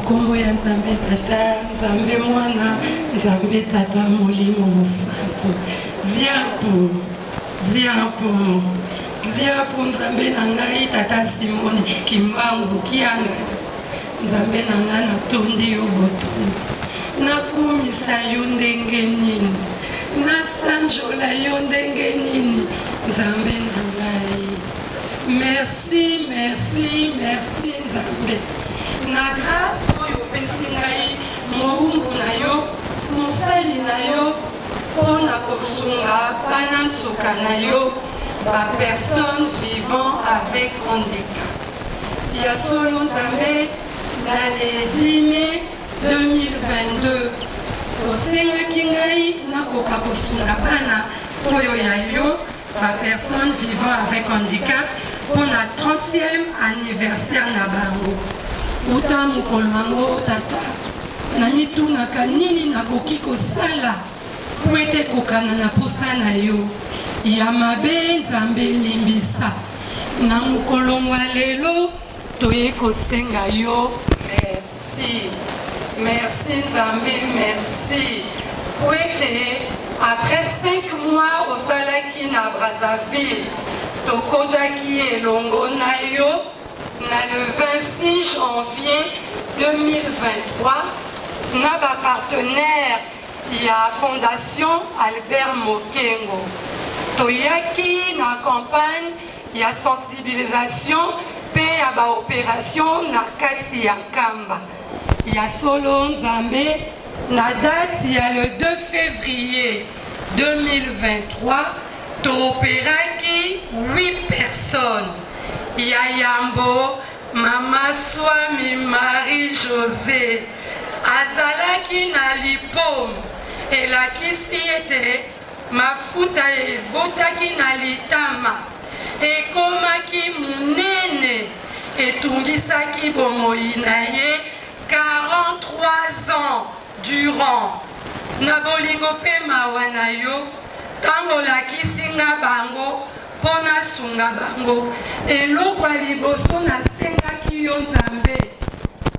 Kombo ya Nzambe Tata, Nzambe Mwana, Nzambe Tata Molimo Mosantu. Ziapo Nzambe na ngai Tata Simone Kimbangu Kianga. Nzambe na ngai natondi yo botonzi. Nakumisa yo ndenge nini. Nasanjola yo ndenge nini. Nzambe na ngai. Merci, merci, merci Nzambe. Na grâce oyo pesi ngai moumbu na yo mosali na yo mpona kosunga bana nsuka na yo bapersone vivant avec handicap. Ya solo Nzambe na le 10 mai 2022 osengaki ngai nakoka kosunga bana oyo ya yo bapersone vivant avec handicap mpona 30e anniversaire na bango. Uta mokolo yango Tata na mitunaka nini nakoki kosala po ete kokana na posa na yo ya mabe Nzambe limbisa na mokolo mwa lelo toye kosenga yo merci. Merci Nzambe, merci po ete après 5 mois osalaki na Brazzaville tokotaki elongo na yo na le 26 janvier 2023 na ba partenaire ya Fondation Albert Mokengo toyaki na campagne ya sensibilisation pe ya ba opération na kati ya Kamba ya solo Nzambe na date ya le 2 février 2023 toopéraki 8 personnes. Yayambo, Mama Swami Marie-José, azalaki na lipom, elakisi ete mafuta ebotaki na litama, ekomaki munene, etungisaki bomoi na ye 43 ans durant. Na bolingo pe mawa na yo, tango lakisi nga bango, pona sunga bango eloko liboso nasengaki yo Nzambe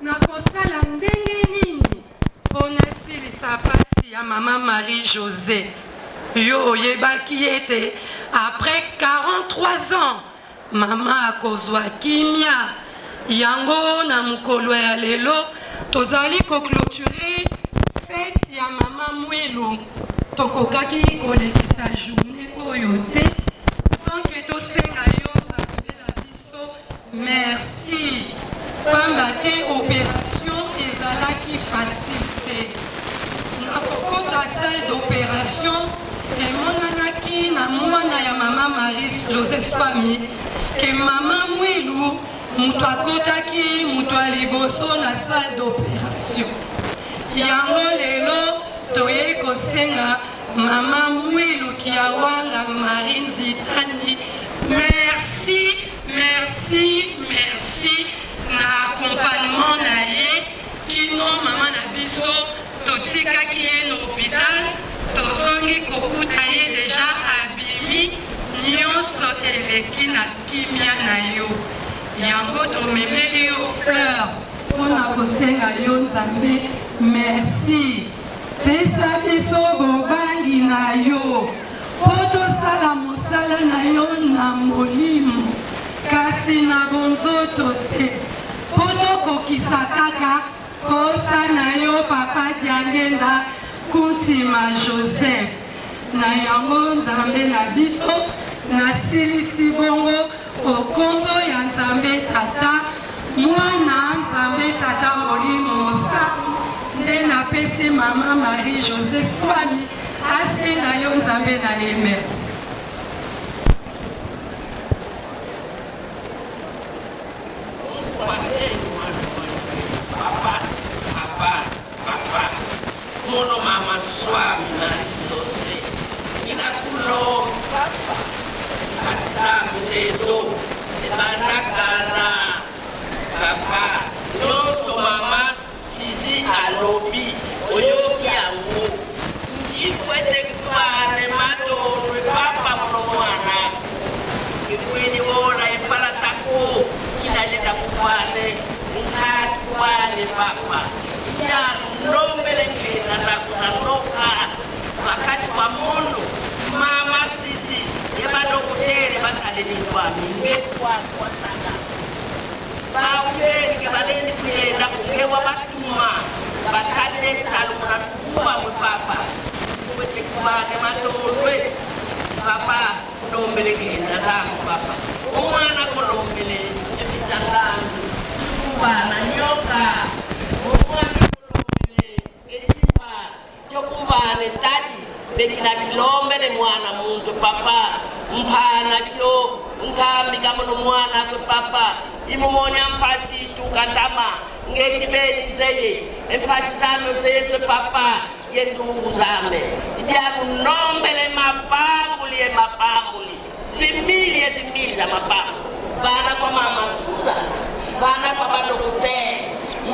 nakosala ndenge nini pona silisa pasi ya Mama Marie-José yo oyebaki ete après 43 ans mama akozwa kimia yango na mokolo ya lelo tozali clôturer fête ya Mama Mwilu tokokaki kolekisa journée oyo te merci. Pamba te opération ezalaki facilité. Na kokota salle d'opération emonanaki na mwana ya Mama Marie-José Swami ke Mama Mwilu mutu akotaki mutu aliboso na salle d'opération. Yango lelo toye kosenga Mama Mwilu kiawanga Marine Zitani. Merci, merci, merci na accompagnement na ye kino mama na biso totikaki ye na hôpital tozongi kokuta ye deja abimi nyonso eleki na kimia na yo yango tomemeli yo fleur mpona kosenga yo Nzambe merci pesa biso bobangi na yo po tosala mosala na yo na molimo kasi na bonzoto te Kaka, posa na yo papa Diangenda, Kuntima Joseph. Na yango Nzambe na biso, na silisi bongo, okombo ya Nzambe tata, mwana Nzambe tata Molimo Mosantu, nde napesi mama Marie José Swami, asi na yo Nzambe na ye merci. Mono mama Swami na Jose inakulo papa asisamu zetu ebanakana papa nyonso mama sisi alobi oyoki yango njifwete kubane matolwe papa muno mwana kikwini wona epalatako kinaleta kufane nkati kubane papa ya nombeleke na zakunanoka wakati wa mono mama sisi yebadokotere basaleni kwami ngekwa sana bawuke baleni kwenda kukewa batuma basade saluna kufa mu papa fuete kubane matolwe papa nombeleke na zaku papa umwana ko nombele ebizangani kubana nyoka kubane tadi bekina kilombele mwana muntu papa mpana kyo ntambi kama no mwana kwe papa imumonya mpasi tukantama ngekibeni zeye empasi zame zeye kwe papa yendungu zame idiamu nombele mapambuli zimili za mapambu bana kwa mama Suzana bana kwa badokote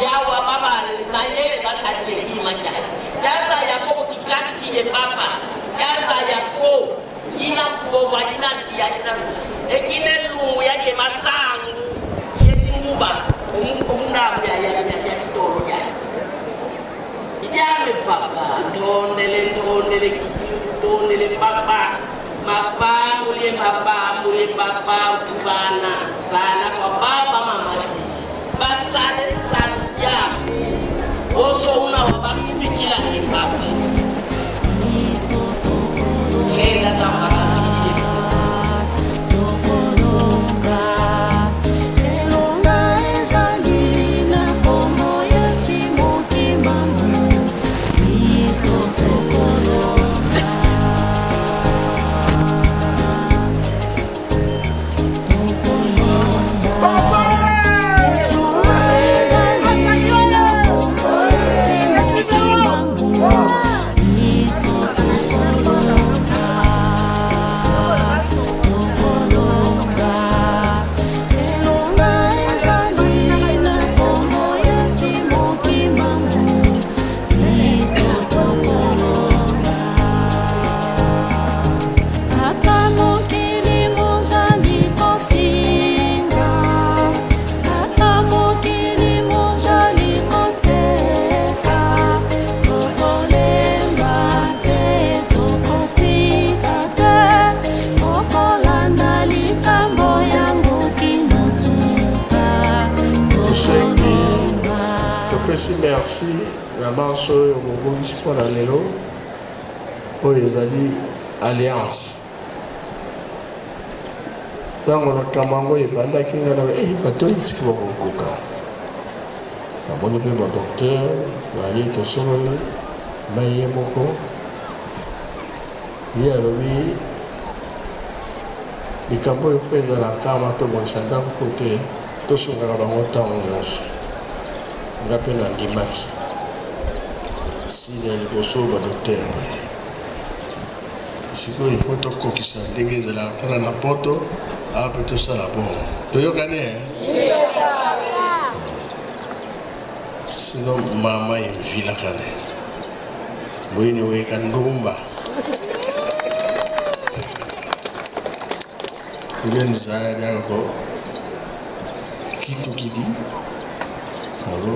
yawa baba mayele basadile kima kyali jaza yakobo kikati kile papa jaza yako jina kuboba jina yadina ekine lungu yake masangu yesinguba umundabu ya kitoro yake ijame papa tondele kijimu tondele papa mapambule papa utubana bana kwa baba mama sisi basale sanja oso una wabakupikila kipapa kenda za makachile Merci, la manche au Bobo pour la Lelo, pour les alliances. Dans le Kamango et Banda qui n'a pas été bateau, il faut beaucoup. La bonne docteur, Vaillé Tosoloni, Maye Moko, hier lui, les Cambo et Fraser la Kama, tout bon, ça d'un côté, tout ce qu'on a dans ngapi na ndimaki sile liboso ba docteur siko il faut tokokisa ndenge ezala kuna na poto ape tosala bon toyokane sino mama imvila kane boyini weka ndumba kulen zaada ko kitu kidi salo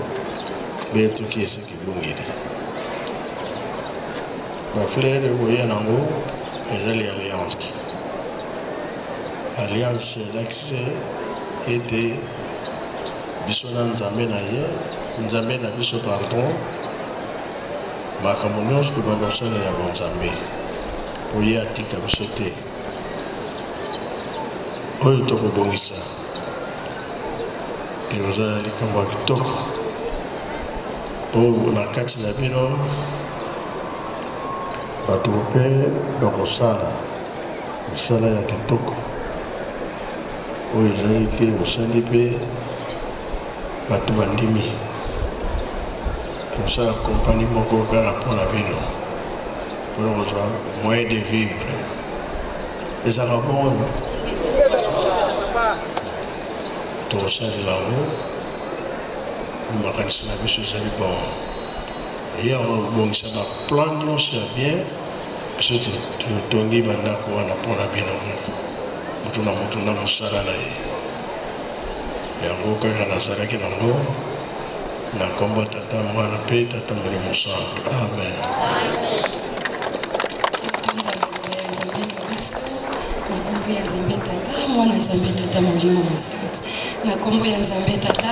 beto kiese kibungide ba frère boya nango ezali alliance l'accès était biso na nzambe na ye nzambe na biso pardon makambo nyonso tobanda kosala ya bonzambe po ye atika biso te oyo tokobongisa ekozala likambo ya kitoko po na kati na bino bato mpe bakosala misala ya kitoko oyo ezali ke bosali mpe bato bandimi kosala kompani moko kaka mpona bino mpona kozwa moyen de vivre ezalaka bongo tokosalela yango makanisi na biso ezali bon eya kobongisa baplan nyonso ya bien biso totongi bandako wana mpona bino mutu na mutu na mosala na ye yango kaka nazalaki nango na kombo tata mwana mpe tata molimo santu amen. Na kombo ya Nzambe tata mwana Nzambe tata molimo mosantu na kombo ya Nzambe tata